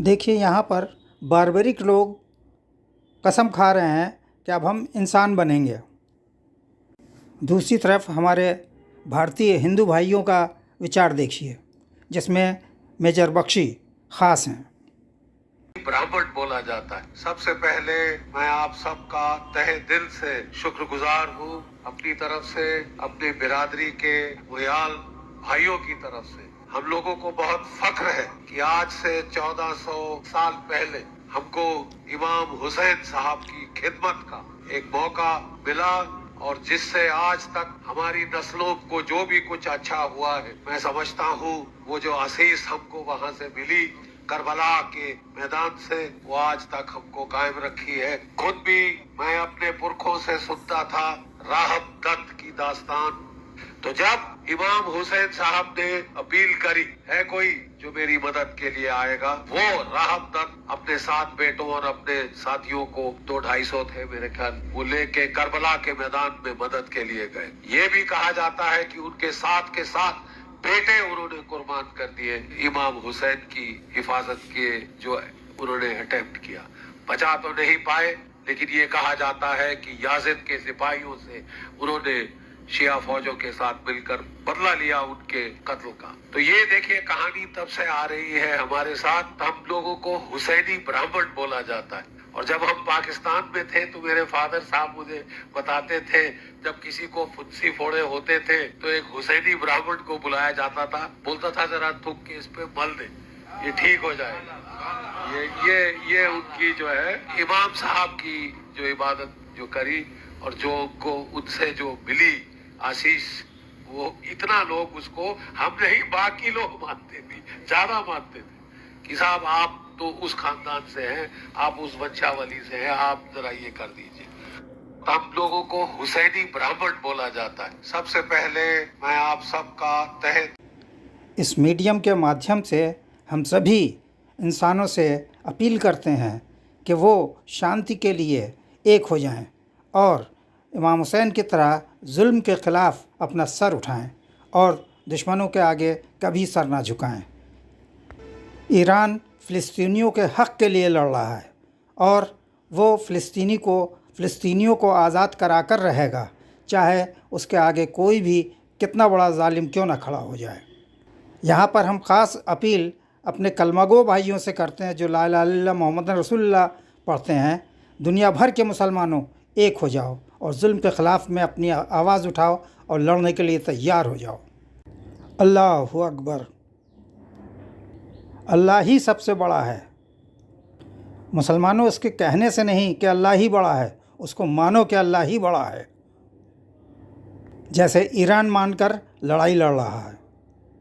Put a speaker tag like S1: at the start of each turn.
S1: देखिए यहाँ पर बारबरिक लोग कसम खा रहे हैं कि अब हम इंसान बनेंगे। दूसरी तरफ हमारे भारतीय हिंदू भाइयों का विचार देखिए, जिसमें मेजर बख्शी ख़ास हैं।
S2: ब्राह्मण बोला जाता है। सबसे पहले मैं आप सबका तहे दिल से शुक्रगुजार हूँ, अपनी तरफ से, अपनी बिरादरी के मुयाल भाइयों की तरफ से। हम लोगों को बहुत फख्र है कि आज से 1400 साल पहले हमको इमाम हुसैन साहब की खिदमत का एक मौका मिला, और जिससे आज तक हमारी नस्लों को जो भी कुछ अच्छा हुआ है, मैं समझता हूँ वो जो आशीष हमको वहाँ से मिली करबला के मैदान से, वो आज तक हमको कायम रखी है। खुद भी मैं अपने पुरखों से सुनता था राहब दत्त की दास्तान। तो जब इमाम हुसैन साहब ने अपील करी, है कोई जो मेरी मदद के लिए आएगा, वो राहब दत्त अपने 7 बेटों और अपने साथियों को, 200-250 थे मेरे ख्याल, वो लेके करबला के मैदान में मदद के लिए गए। ये भी कहा जाता है कि उनके साथ के साथ बेटे उन्होंने कुर्बान कर दिए इमाम हुसैन की हिफाजत के, जो उन्होंने अटेम्प्ट किया। बचा तो नहीं पाए, लेकिन ये कहा जाता है कि याजिद के सिपाहियों से उन्होंने शिया फौजों के साथ मिलकर बदला लिया उनके कत्ल का। तो ये देखिए कहानी तब से आ रही है हमारे साथ। हम लोगों को हुसैनी ब्राह्मण बोला जाता है। और जब हम पाकिस्तान में थे तो मेरे फादर साहब मुझे बताते थे, जब किसी को फुंसी फोड़े होते थे तो एक हुसैनी ब्राह्मण को बुलाया जाता था, बोलता था जरा थूक के इस पे मल दे, ये ठीक हो जाएगा। ये उनकी जो है इमाम साहब की जो इबादत जो करी, और जो को उनसे जो मिली आशीष, वो इतना लोग उसको, हम नहीं बाकी लोग मानते थे, ज्यादा मानते थे कि साहब आप तो उस खानदान से हैं, आप उस वंशावली से हैं, आप जरा ये कर दीजिए। हम लोगों को हुसैनी ब्राह्मण बोला जाता है। सबसे पहले मैं आप सबका तहे
S1: इस मीडियम के माध्यम से हम सभी इंसानों से अपील करते हैं कि वो शांति के लिए एक हो जाएं और इमाम हुसैन की तरह जुल्म के ख़िलाफ़ अपना सर उठाएं और दुश्मनों के आगे कभी सर ना झुकाएं। ईरान फ़िलिस्तीनियों के हक़ के लिए लड़ रहा है और वो फ़िलिस्तीनियों को आज़ाद करा कर रहेगा, चाहे उसके आगे कोई भी कितना बड़ा ज़ालिम क्यों ना खड़ा हो जाए। यहाँ पर हम ख़ास अपील अपने कलमागो भाइयों से करते हैं जो ला इलाहा इल्लल्लाह मोहम्मद रसूलुल्लाह पढ़ते हैं। दुनिया भर के मुसलमानों, एक हो जाओ और जुल्म के ख़िलाफ़ में अपनी आवाज़ उठाओ और लड़ने के लिए तैयार हो जाओ। अल्लाहु अकबर। अल्लाह ही सबसे बड़ा है। मुसलमानों, इसके कहने से नहीं कि अल्लाह ही बड़ा है, उसको मानो कि अल्लाह ही बड़ा है, जैसे ईरान मानकर लड़ाई लड़ रहा है।